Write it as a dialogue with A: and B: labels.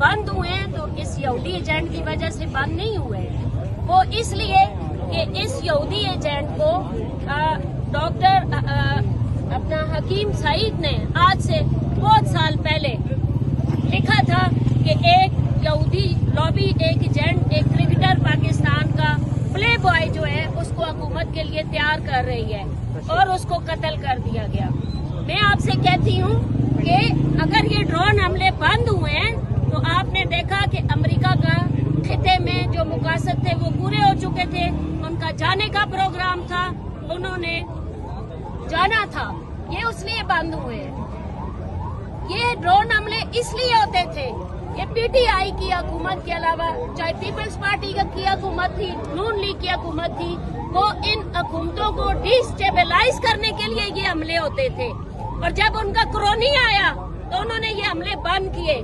A: बंद हुए हैं तो इस यहूदी एजेंट की वजह से बंद नहीं हुए, वो इसलिए कि इस यहूदी एजेंट को डॉक्टर अपना हकीम सईद ने आज से बहुत साल पहले लिखा था कि एक यहूदी लॉबी, एक एजेंट, एक क्रिकेटर पाकिस्तान का प्ले बॉय जो है उसको हुकूमत के लिए तैयार कर रही है और उसको कत्ल कर दिया गया। मैं आपसे कहती हूँ कि अगर ये ड्रोन हमले बंद हुए हैं तो आपने देखा कि अमेरिका का खिते में जो मुकासद थे वो पूरे हो चुके थे, उनका जाने का प्रोग्राम था, उन्होंने जाना था, ये उसलिए बंद हुए हैं। ये ड्रोन हमले इसलिए होते थे कि पीटीआई की हुकूमत के अलावा चाहे पीपल्स पार्टी की हुकूमत थी, नून लीग की हुकूमत थी, वो इन हुकूमतों को डिस्टेबलाइज करने के लिए ये हमले होते थे। और जब उनका क्रोनी आया तो उन्होंने ये हमले बंद किए।